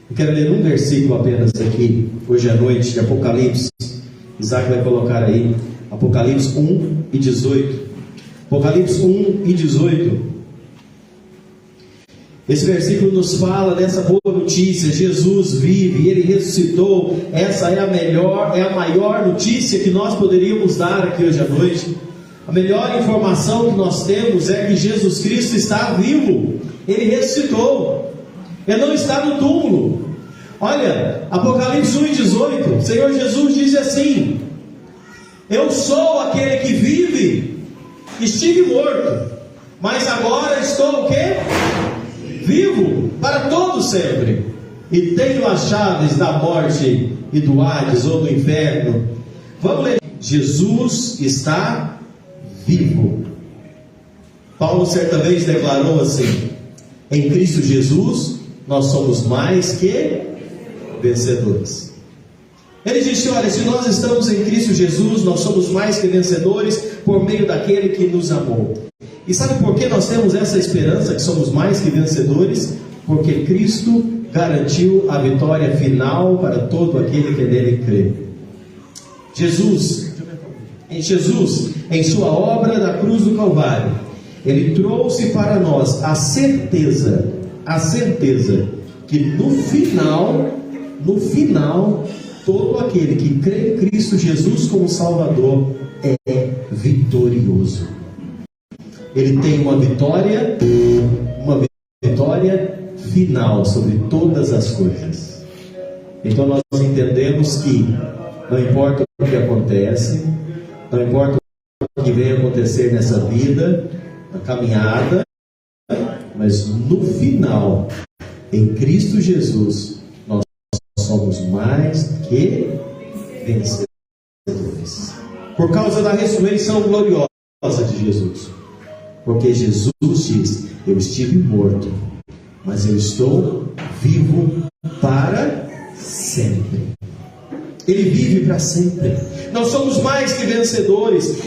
Eu quero ler um versículo apenas aqui, hoje à noite, de Apocalipse. Isaac vai colocar aí, Apocalipse 1 e 18. Apocalipse 1 e 18. Esse versículo nos fala dessa boa notícia: Jesus vive, Ele ressuscitou. Essa é a maior notícia que nós poderíamos dar aqui hoje à noite. A melhor informação que nós temos é que Jesus Cristo está vivo, Ele ressuscitou, Ele não está no túmulo. Olha, Apocalipse 1 e 18, o Senhor Jesus diz assim: eu sou aquele que vive, estive morto, mas agora estou o quê? Vivo para todo sempre, e tenho as chaves da morte e do Hades ou do inferno. Vamos ler. Jesus está vivo. Paulo certa vez declarou assim: em Cristo Jesus nós somos mais que vencedores. Ele disse: olha, se nós estamos em Cristo Jesus, nós somos mais que vencedores por meio daquele que nos amou. E sabe por que nós temos essa esperança que somos mais que vencedores? Porque Cristo garantiu a vitória final para todo aquele que nele crê. Jesus, em sua obra da cruz do Calvário, Ele trouxe para nós a certeza que no final, todo aquele que crê em Cristo Jesus como Salvador é vitorioso. Ele tem uma vitória final sobre todas as coisas. Então nós entendemos que não importa o que acontece, não importa o que venha acontecer nessa vida, na caminhada, mas no final, em Cristo Jesus, nós somos mais que vencedores. Por causa da ressurreição gloriosa de Jesus. Porque Jesus diz: eu estive morto, mas eu estou vivo para sempre. Ele vive para sempre. Nós somos mais que vencedores.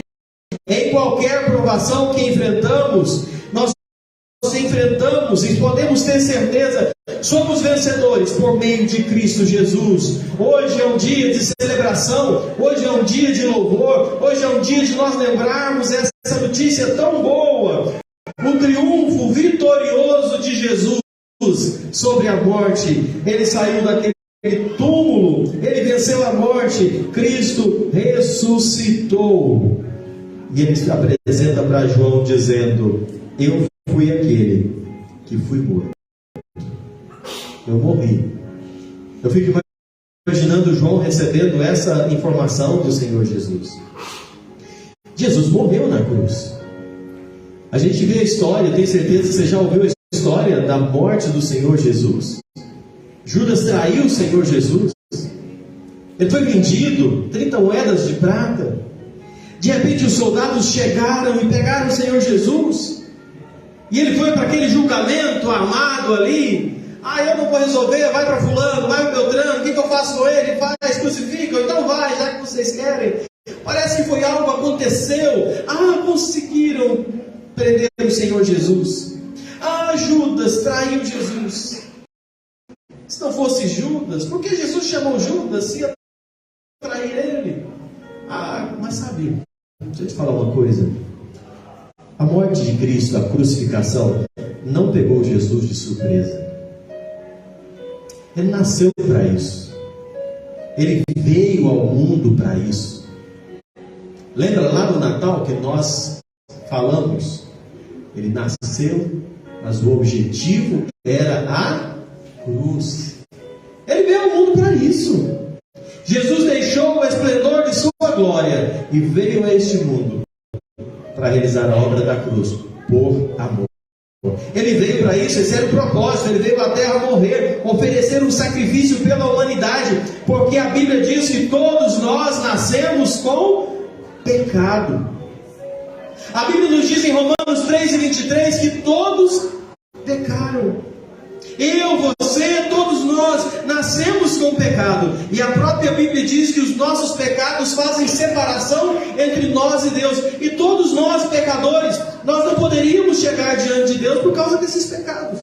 Em qualquer provação que enfrentamos, nós enfrentamos e podemos ter certeza, somos vencedores por meio de Cristo Jesus. Hoje é um dia de celebração, hoje é um dia de louvor, hoje é um dia de nós lembrarmos essa notícia tão boa, o triunfo vitorioso de Jesus sobre a morte. Ele saiu daquele túmulo, ele venceu a morte, Cristo ressuscitou. E ele se apresenta para João dizendo: eu fui aquele que fui morto, eu morri. Eu fico imaginando João recebendo essa informação do Senhor Jesus. Jesus morreu na cruz. A gente vê a história, eu tenho certeza que você já ouviu a história da morte do Senhor Jesus. Judas traiu o Senhor Jesus. Ele foi vendido, 30 moedas de prata. De repente os soldados chegaram e pegaram o Senhor Jesus. E ele foi para aquele julgamento armado ali. Eu não vou resolver, vai para fulano, vai para Beltrano, o que eu faço com ele? Faz, crucifica, então vai, já que vocês querem. Parece que foi algo que aconteceu. Conseguiram prender o Senhor Jesus. Judas traiu Jesus. Se não fosse Judas, por que Jesus chamou Judas se ia trair ele? Mas sabe, deixa eu te falar uma coisa. A morte de Cristo, a crucificação, não pegou Jesus de surpresa. Ele nasceu para isso. Ele veio ao mundo para isso. Lembra lá no Natal que nós falamos? Ele nasceu, mas o objetivo era a cruz. Ele veio ao mundo para isso. Jesus deixou o esplendor de sua glória e veio a este mundo para realizar a obra da cruz por amor. Ele veio para isso, esse era o propósito. Ele veio à terra morrer, oferecer um sacrifício pela humanidade, porque a Bíblia diz que todos nós nascemos com pecado. A Bíblia nos diz em Romanos 3:23 que todos pecaram. Eu, você, todos nós nascemos com pecado. E a própria Bíblia diz que os nossos pecados fazem separação entre nós e Deus. E todos nós, pecadores, nós não poderíamos chegar diante de Deus por causa desses pecados.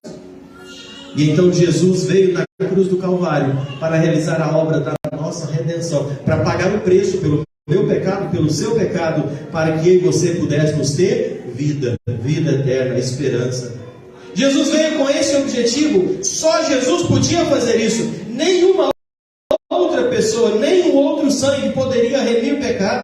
E então Jesus veio na cruz do Calvário para realizar a obra da nossa redenção, para pagar o preço pelo meu pecado, pelo seu pecado, para que eu e você pudéssemos ter vida eterna, esperança. Jesus veio com esse objetivo. Só Jesus podia fazer isso. Nenhuma outra pessoa, nenhum outro sangue poderia remir pecados.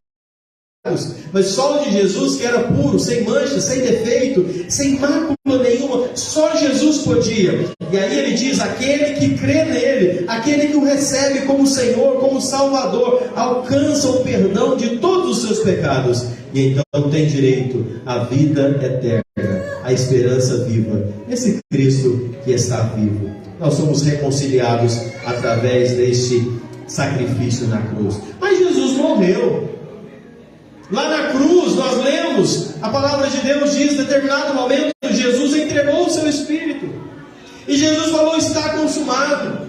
Mas só o de Jesus, que era puro, sem mancha, sem defeito, sem mácula nenhuma, só Jesus podia. E aí ele diz: aquele que crê nele, aquele que o recebe como Senhor, como Salvador, alcança o perdão de todos os seus pecados, e então tem direito à vida eterna, à esperança viva. Esse Cristo que está vivo. Nós somos reconciliados através deste sacrifício na cruz. Mas Jesus morreu. Lá na cruz nós lemos, a palavra de Deus diz, em determinado momento, Jesus entregou o seu Espírito. E Jesus falou: está consumado.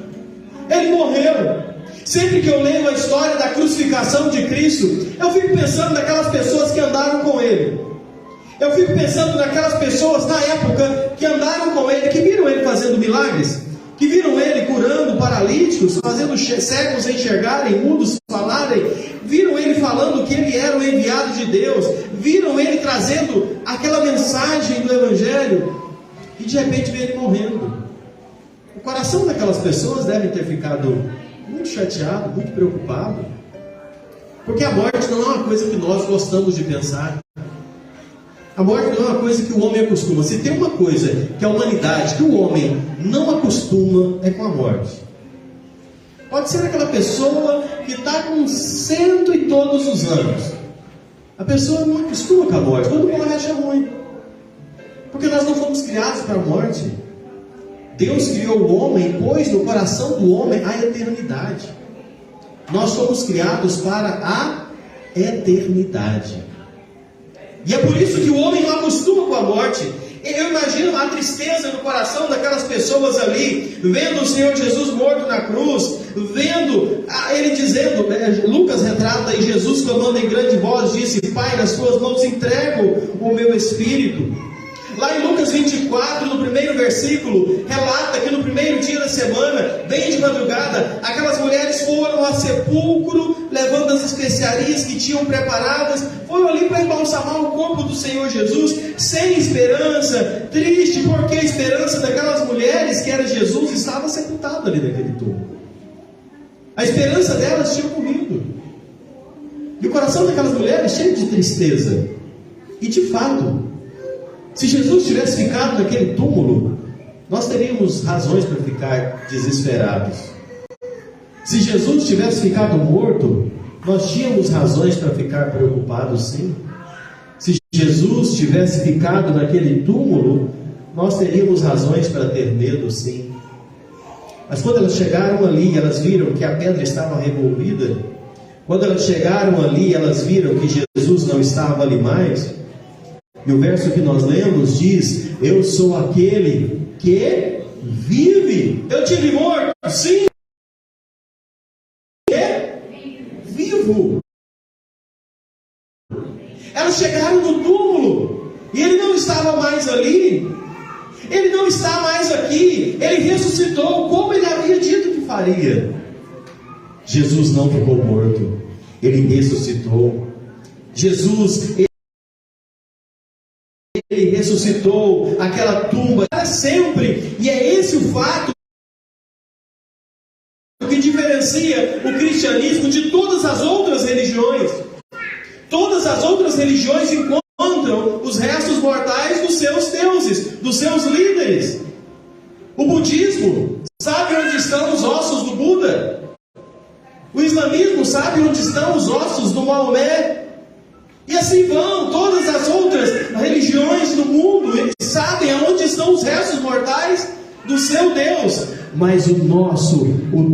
Ele morreu. Sempre que eu leio a história da crucificação de Cristo, eu fico pensando naquelas pessoas que andaram com Ele. Eu fico pensando naquelas pessoas na época que andaram com Ele, que viram Ele fazendo milagres, que viram Ele curando paralíticos, fazendo cegos enxergarem, mudos falarem, viram Ele falando que Ele era o enviado de Deus, viram Ele trazendo aquela mensagem do Evangelho, e de repente vê Ele morrendo. O coração daquelas pessoas deve ter ficado muito chateado, muito preocupado, porque a morte não é uma coisa que nós gostamos de pensar. A morte não é uma coisa que o homem acostuma. Se tem uma coisa que a humanidade, que o homem não acostuma, é com a morte. Pode ser aquela pessoa que está com 100 e todos os anos. A pessoa não acostuma com a morte. Quando morre, acha ruim. Porque nós não fomos criados para a morte. Deus criou o homem e pôs no coração do homem a eternidade. Nós fomos criados para a eternidade. E é por isso que o homem não acostuma com a morte. Eu imagino a tristeza no coração daquelas pessoas ali, vendo o Senhor Jesus morto na cruz, vendo Ele dizendo, Lucas retrata aí Jesus clamando em grande voz, disse: Pai, nas tuas mãos entrego o meu espírito. Lá em Lucas 24, no primeiro versículo, relata que no primeiro dia da semana, bem de madrugada, aquelas mulheres foram ao sepulcro, levando as especiarias que tinham preparadas, foram ali para embalsamar o corpo do Senhor Jesus, sem esperança, triste, porque a esperança daquelas mulheres, que era Jesus, estava sepultado ali naquele túmulo. A esperança delas tinha morrido. E o coração daquelas mulheres cheio de tristeza. E de fato, se Jesus tivesse ficado naquele túmulo, nós teríamos razões para ficar desesperados. Se Jesus tivesse ficado morto, nós tínhamos razões para ficar preocupados, sim. Se Jesus tivesse ficado naquele túmulo, nós teríamos razões para ter medo, sim. Mas quando elas chegaram ali, elas viram que a pedra estava removida. Quando elas chegaram ali, elas viram que Jesus não estava ali mais. E o verso que nós lemos diz: eu sou aquele que vive. Eu tive morto, sim. Vivo. Elas chegaram no túmulo e Ele não estava mais ali. Ele não está mais aqui. Ele ressuscitou como Ele havia dito que faria. Jesus não ficou morto. Ele ressuscitou. Jesus, Ele ressuscitou aquela tumba para sempre. E é esse o fato que diferencia o cristianismo de todas as outras religiões. Todas as outras religiões encontram os restos mortais dos seus deuses, dos seus líderes. O budismo sabe onde estão os ossos do Buda. O islamismo sabe onde estão os ossos do Maomé. E assim vão todas as outras religiões do mundo. Eles sabem aonde estão os restos mortais do seu Deus. Mas o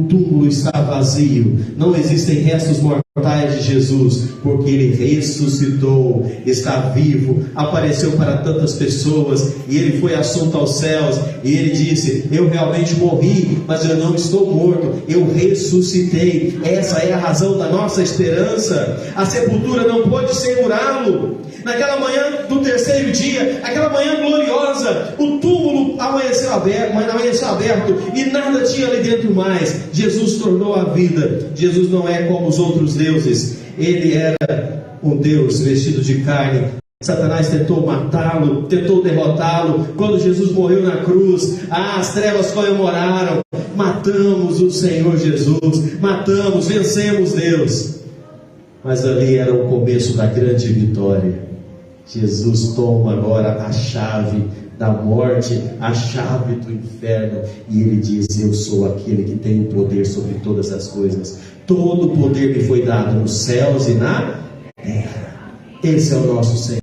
túmulo está vazio. Não existem restos mortais de Jesus, porque Ele ressuscitou, está vivo, apareceu para tantas pessoas, e Ele foi assunto aos céus, e Ele disse: eu realmente morri, mas eu não estou morto, eu ressuscitei. Essa é a razão da nossa esperança. A sepultura não pôde segurá-lo. Naquela manhã do terceiro dia, aquela manhã gloriosa, o túmulo amanheceu aberto e nada tinha ali dentro mais. Jesus tornou a vida. Jesus não é como os outros deuses. Ele era um Deus vestido de carne. Satanás tentou matá-lo, tentou derrotá-lo. Quando Jesus morreu na cruz, as trevas comemoraram. Matamos o Senhor Jesus, matamos, vencemos Deus. Mas ali era o começo da grande vitória. Jesus toma agora a chave da morte, a chave do inferno, e Ele diz: eu sou aquele que tem o poder sobre todas as coisas. Todo o poder me foi dado nos céus e na terra. Esse é o nosso Senhor.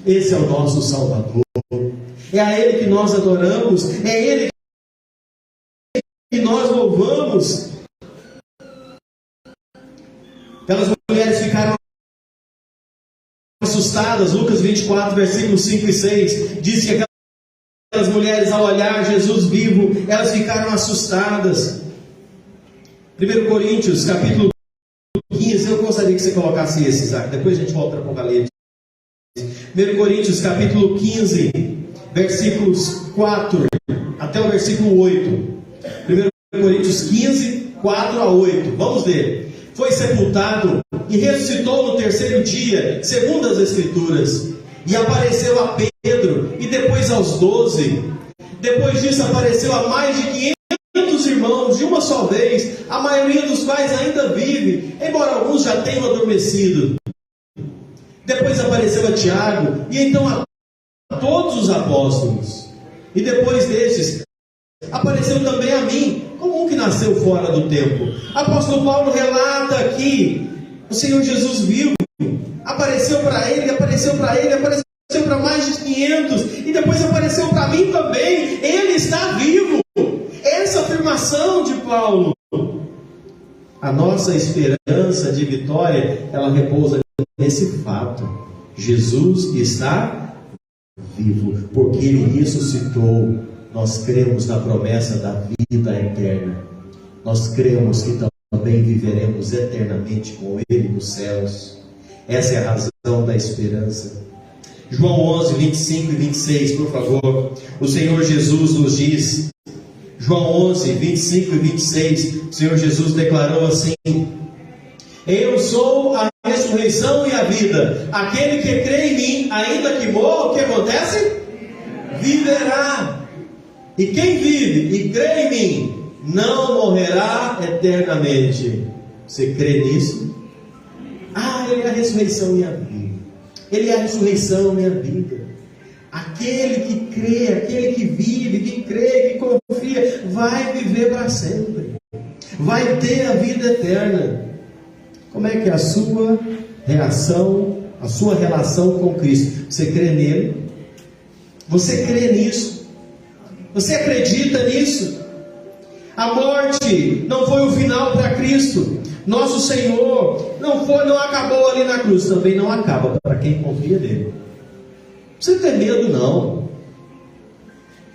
Esse é o nosso Salvador. É a Ele que nós adoramos. É Ele que nós louvamos. Aquelas mulheres ficaram assustadas. Lucas 24, versículos 5 e 6 diz que aquelas mulheres, ao olhar Jesus vivo, elas ficaram assustadas. 1 Coríntios capítulo 15, eu gostaria que você colocasse esse, Isaac, depois a gente volta para o Apocalipse. 1 Coríntios capítulo 15, versículos 4 até o versículo 8. 1 Coríntios 15, 4 a 8. Vamos ler. Foi sepultado e ressuscitou no terceiro dia, segundo as Escrituras, e apareceu a Pedro e depois aos 12. Depois disso apareceu a mais de 500 irmãos de uma só vez, a maioria dos quais ainda vive, embora alguns já tenham adormecido. Depois apareceu a Tiago, e então a todos os apóstolos. E depois destes, apareceu também a mim, como um que nasceu fora do tempo. Apóstolo Paulo relata aqui, o Senhor Jesus vivo, apareceu para ele, apareceu para mais de 500, e depois apareceu para mim também. Ele está vivo. Essa afirmação de Paulo, a nossa esperança de vitória, ela repousa nesse fato: Jesus está vivo, porque Ele ressuscitou. Nós cremos na promessa da vida eterna. Nós cremos que também viveremos eternamente com Ele nos céus. Essa é a razão da esperança. João 11, 25 e 26, por favor. O Senhor Jesus nos diz, João 11, 25 e 26, o Senhor Jesus declarou assim: eu sou a ressurreição e a vida. Aquele que crê em mim, ainda que morra, o que acontece? Viverá. E quem vive e crê em mim, não morrerá eternamente. Você crê nisso? Ele é a ressurreição e a vida. Ele é a ressurreição e a vida. Aquele que crê, aquele que vive, que crê, que confia, vai viver para sempre. Vai ter a vida eterna. Como é que é a sua reação, a sua relação com Cristo? Você crê nele? Você crê nisso? Você acredita nisso? A morte não foi o final para Cristo. Nosso Senhor não acabou ali na cruz. Também não acaba para quem confia nele. Não precisa ter medo, não.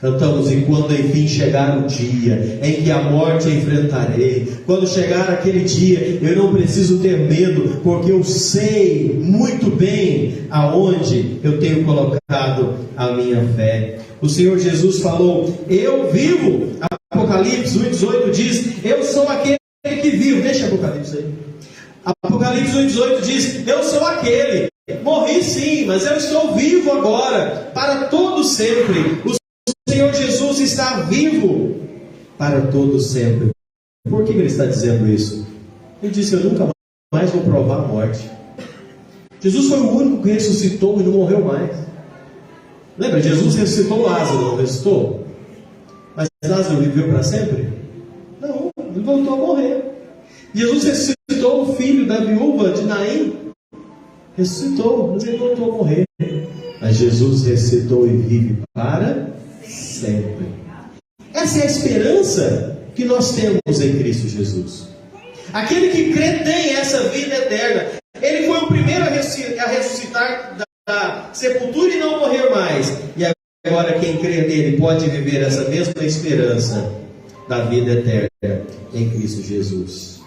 Cantamos: e quando enfim chegar o dia em que a morte enfrentarei, quando chegar aquele dia, eu não preciso ter medo, porque eu sei muito bem aonde eu tenho colocado a minha fé. O Senhor Jesus falou: eu vivo. Apocalipse 1,18 diz: eu sou aquele que vivo. Deixa Apocalipse aí. Apocalipse 1,18 diz: eu sou aquele. Morri sim, mas eu estou vivo agora, para todo sempre. O Senhor Jesus está vivo para todo sempre. Por que Ele está dizendo isso? Ele disse: eu nunca mais vou provar a morte. Jesus foi o único que ressuscitou e não morreu mais. Lembra, Jesus ressuscitou Lázaro, não ressuscitou? Mas Lázaro viveu para sempre? Não, ele voltou a morrer. Jesus ressuscitou o filho da viúva de Naim. Ressuscitou, mas ele voltou a morrer. Mas Jesus ressuscitou e vive para sempre. Essa é a esperança que nós temos em Cristo Jesus. Aquele que crê tem essa vida eterna. Ele foi o primeiro a ressuscitar da sepultura e não morrer mais. E agora quem crê nele pode viver essa mesma esperança da vida eterna em Cristo Jesus.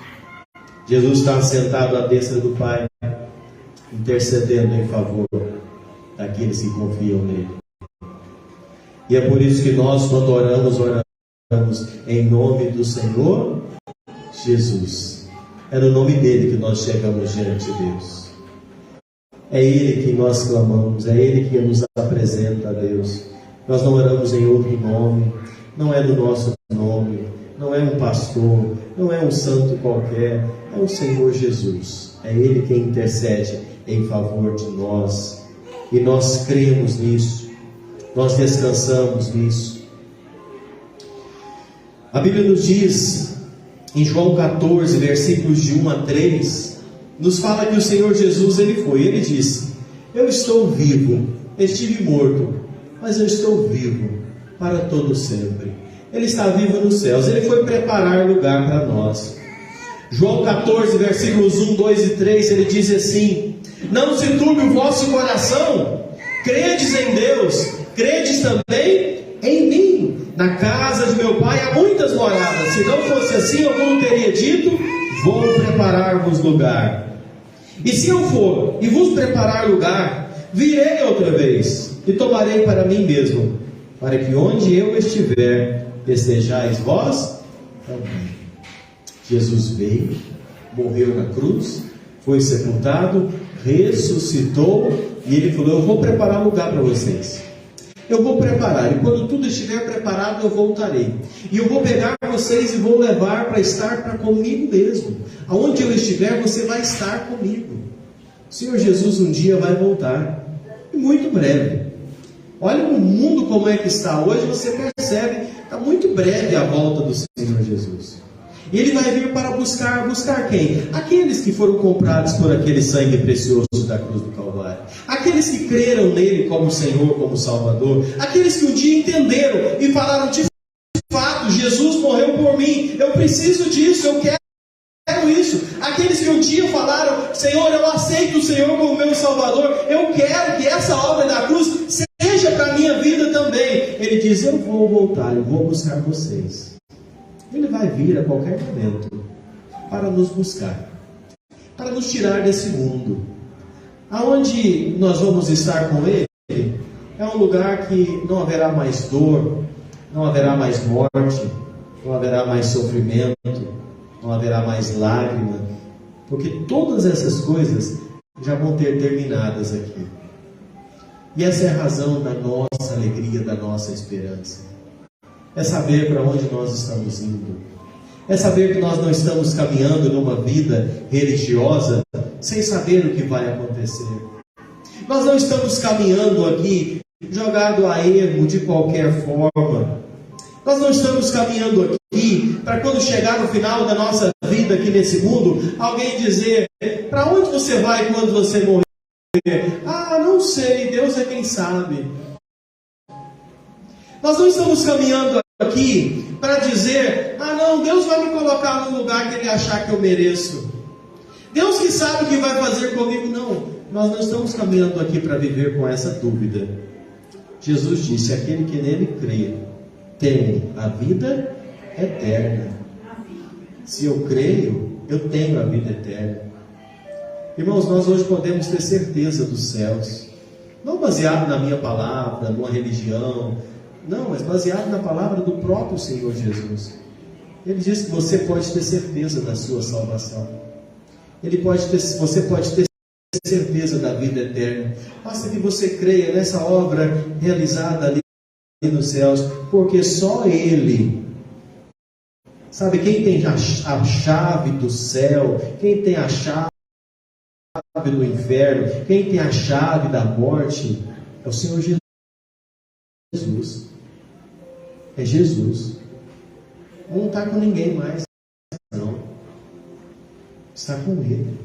Jesus está sentado à destra do Pai, intercedendo em favor daqueles que confiam nele. E é por isso que nós, quando oramos em nome do Senhor Jesus. É no nome dele que nós chegamos diante de Deus. É ele que nós clamamos, é ele que nos apresenta a Deus. Nós não oramos em outro nome, não é no nosso nome, não é um pastor, não é um santo qualquer, é o Senhor Jesus. É ele quem intercede em favor de nós. E nós cremos nisso, nós descansamos nisso. A Bíblia nos diz, em João 14, versículos de 1 a 3, nos fala que o Senhor Jesus, ele disse: eu estou vivo, estive morto, mas eu estou vivo para todo sempre. Ele está vivo nos céus, ele foi preparar lugar para nós. João 14, versículos 1, 2 e 3, ele diz assim: não se turbe o vosso coração, credes em Deus, credes também em mim. Na casa de meu pai há muitas moradas. Se não fosse assim, eu não teria dito: vou preparar-vos lugar. E se eu for e vos preparar lugar, virei outra vez e tomarei para mim mesmo, para que onde eu estiver, estejais vós também. Jesus veio, morreu na cruz, foi sepultado, ressuscitou, e ele falou: eu vou preparar lugar para vocês. Eu vou preparar, e quando tudo estiver preparado, eu voltarei. E eu vou pegar vocês e vou levar para estar para comigo mesmo. Aonde eu estiver, você vai estar comigo. O Senhor Jesus um dia vai voltar, e muito breve. Olha o mundo como é que está hoje, você percebe, está muito breve a volta do Senhor Jesus. E ele vai vir para buscar quem? Aqueles que foram comprados por aquele sangue precioso da cruz do Calvário. Aqueles que creram nele como Senhor, como Salvador. Aqueles que um dia entenderam e falaram: de fato, Jesus morreu por mim, eu preciso disso, eu quero isso. Aqueles que um dia falaram: Senhor, eu aceito o Senhor como meu Salvador, eu quero que essa obra da cruz seja para a minha vida também. Ele diz: eu vou voltar, eu vou buscar vocês. Ele vai vir a qualquer momento para nos buscar, para nos tirar desse mundo. Aonde nós vamos estar com Ele é um lugar que não haverá mais dor, não haverá mais morte, não haverá mais sofrimento, não haverá mais lágrima, porque todas essas coisas já vão ter terminadas aqui. E essa é a razão da nossa alegria, da nossa esperança. É saber para onde nós estamos indo. É saber que nós não estamos caminhando numa vida religiosa sem saber o que vai acontecer. Nós não estamos caminhando aqui jogado a erro de qualquer forma. Nós não estamos caminhando aqui para quando chegar no final da nossa vida aqui nesse mundo, alguém dizer: para onde você vai quando você morrer? Ah, não sei, Deus é quem sabe. Nós não estamos caminhando aqui para dizer: ah não, Deus vai me colocar no lugar que Ele achar que eu mereço. Deus que sabe o que vai fazer comigo. Não, nós não estamos caminhando aqui para viver com essa dúvida. Jesus disse: aquele que nele crê tem a vida eterna. Se eu creio, eu tenho a vida eterna. Irmãos, nós hoje podemos ter certeza dos céus, não baseado na minha palavra, numa religião, não, mas baseado na palavra do próprio Senhor Jesus. Ele diz que você pode ter certeza da sua salvação. Você pode ter certeza da vida eterna. Basta que você creia nessa obra realizada ali nos céus, porque só Ele, sabe, quem tem a chave do céu, quem tem a chave do inferno, quem tem a chave da morte, é o Senhor Jesus. É Jesus. Não está com ninguém mais, não. Está com Ele.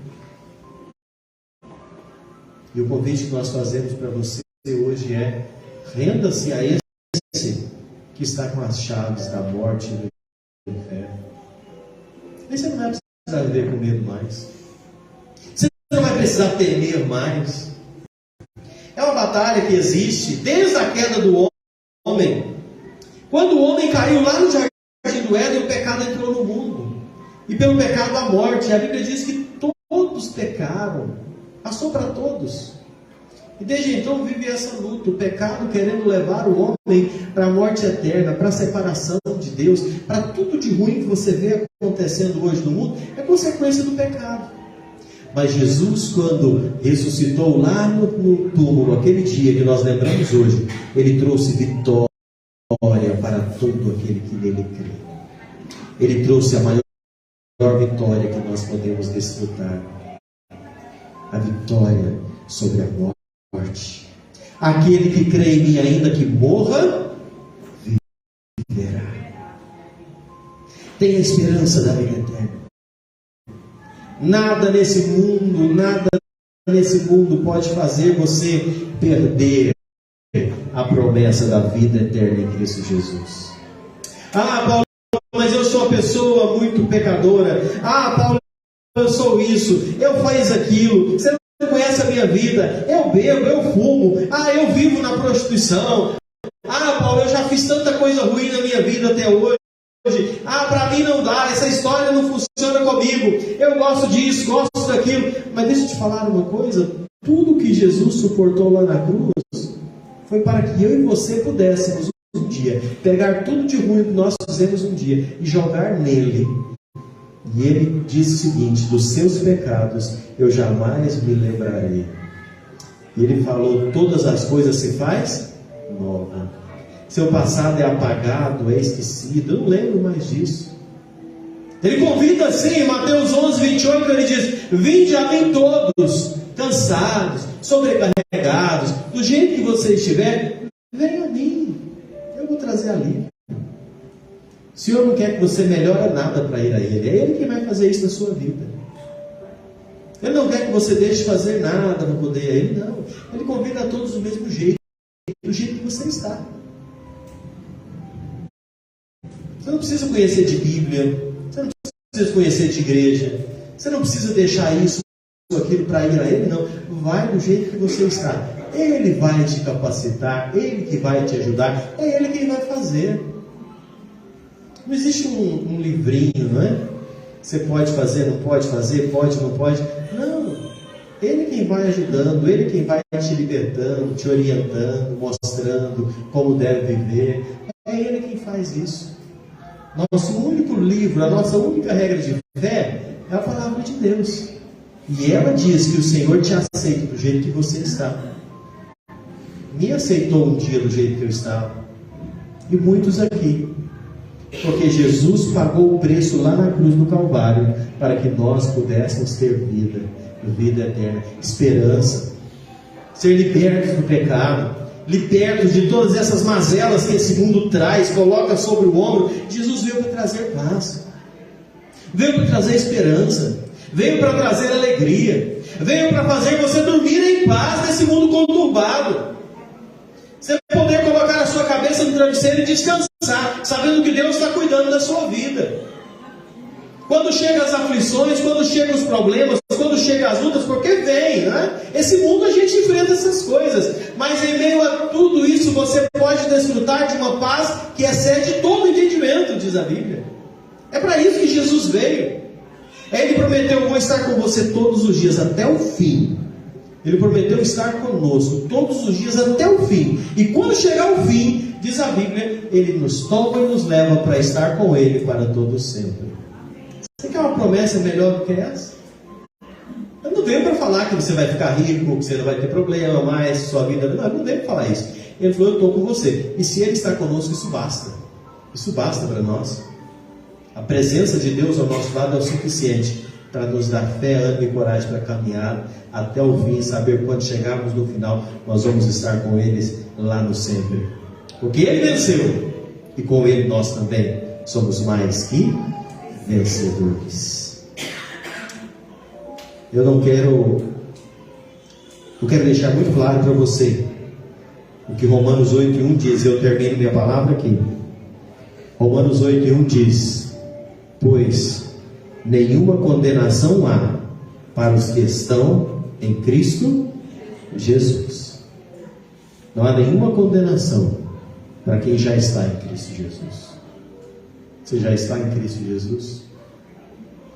E o convite que nós fazemos para você hoje é: renda-se a esse que está com as chaves da morte e do inferno. Aí você não vai precisar viver com medo mais. Você não vai precisar temer mais. É uma batalha que existe desde a queda do homem. Quando o homem caiu lá no jardim do Éden, o pecado entrou no mundo. E pelo pecado a morte. A Bíblia diz que todos pecaram. Passou para todos. E desde então vive essa luta, o pecado querendo levar o homem para a morte eterna, para a separação de Deus, para tudo de ruim que você vê acontecendo hoje no mundo, é consequência do pecado. Mas Jesus, quando ressuscitou lá no túmulo, aquele dia que nós lembramos hoje, Ele trouxe vitória para todo aquele que nele crê. Ele trouxe a maior vitória que nós podemos desfrutar, a vitória sobre a morte. Aquele que crê em mim, ainda que morra, viverá. Tem a esperança da vida eterna. Nada nesse mundo pode fazer você perder a promessa da vida eterna em Cristo Jesus. Ah, Paulo, mas eu sou uma pessoa muito pecadora. Ah, Paulo, eu sou isso, eu faço aquilo. Você não conhece a minha vida. Eu bebo, eu fumo. Ah, eu vivo na prostituição. Ah, Paulo, eu já fiz tanta coisa ruim na minha vida até hoje. Ah, para mim não dá, essa história não funciona comigo. Eu gosto disso, gosto daquilo. Mas deixa eu te falar uma coisa. Tudo que Jesus suportou lá na cruz foi para que eu e você pudéssemos um dia pegar tudo de ruim que nós fizemos um dia e jogar nele. E ele diz o seguinte: dos seus pecados eu jamais me lembrarei. E ele falou: todas as coisas se faz nova. Seu passado é apagado, é esquecido. Eu não lembro mais disso. Ele convida assim, em Mateus 11, 28, ele diz: vinde a mim todos, cansados, sobrecarregados, do jeito que você estiver, venha a mim, eu vou trazer alívio. O Senhor não quer que você melhore nada para ir a Ele. É Ele quem vai fazer isso na sua vida. Ele não quer que você deixe de fazer nada para poder ir a Ele, não. Ele convida a todos do mesmo jeito, do jeito que você está. Você não precisa conhecer de Bíblia, você não precisa conhecer de igreja, você não precisa deixar isso ou aquilo para ir a Ele, não. Vai do jeito que você está. Ele vai te capacitar, Ele que vai te ajudar, é Ele quem vai fazer. Não existe um livrinho, não é? Você pode fazer, não pode fazer, pode, não pode. Não. Ele quem vai ajudando, Ele quem vai te libertando, te orientando, mostrando como deve viver. É Ele quem faz isso. Nosso único livro, a nossa única regra de fé é a palavra de Deus. E ela diz que o Senhor te aceita do jeito que você está. Me aceitou um dia do jeito que eu estava. E muitos aqui. Porque Jesus pagou o preço lá na cruz do Calvário para que nós pudéssemos ter vida, vida eterna, esperança, ser libertos do pecado, libertos de todas essas mazelas que esse mundo traz, coloca sobre o ombro. Jesus veio para trazer paz, veio para trazer esperança, veio para trazer alegria, veio para fazer você dormir em paz nesse mundo conturbado. Você poder colocar a sua cabeça no travesseiro e descansar, sabendo que Deus está cuidando da sua vida. Quando chegam as aflições, quando chegam os problemas, quando chegam as lutas, porque vem, né? Esse mundo a gente enfrenta essas coisas, mas em meio a tudo isso você pode desfrutar de uma paz que excede todo entendimento, diz a Bíblia. É para isso que Jesus veio. Ele prometeu: vou estar com você todos os dias até o fim. Ele prometeu estar conosco todos os dias até o fim. E quando chegar o fim, diz a Bíblia, Ele nos toma e nos leva para estar com Ele para todo sempre. Você quer uma promessa melhor do que essa? Eu não venho para falar que você vai ficar rico, que você não vai ter problema mais, sua vida... Não, eu não venho para falar isso. Ele falou: eu estou com você. E se Ele está conosco, isso basta. Isso basta para nós. A presença de Deus ao nosso lado é o suficiente para nos dar fé, ânimo e coragem para caminhar até o fim, saber quando chegarmos no final, nós vamos estar com eles lá no sempre. Porque Ele venceu, e com Ele nós também somos mais que vencedores. Eu quero deixar muito claro para você o que Romanos 8:1 diz. Eu termino minha palavra aqui. Romanos 8:1 diz: pois nenhuma condenação há para os que estão em Cristo Jesus. Não há nenhuma condenação para quem já está em Cristo Jesus. Você já está em Cristo Jesus?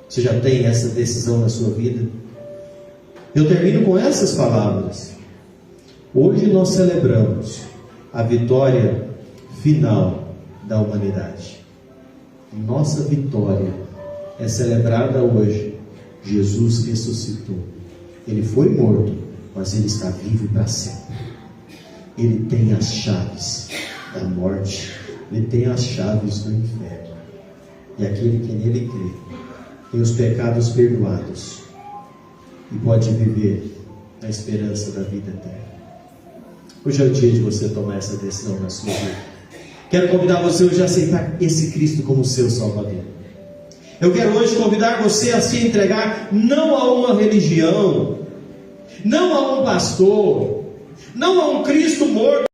Você já tem essa decisão na sua vida? Eu termino com essas palavras. Hoje nós celebramos a vitória final da humanidade. Nossa vitória é celebrada hoje. Jesus ressuscitou. Ele foi morto, mas Ele está vivo para sempre. Ele tem as chaves da morte. Ele tem as chaves do inferno. E aquele que nele crê tem os pecados perdoados e pode viver na esperança da vida eterna. Hoje é o dia de você tomar essa decisão na sua vida. Quero convidar você hoje a aceitar esse Cristo como seu Salvador. Eu quero hoje convidar você a se entregar não a uma religião, não a um pastor, não a um Cristo morto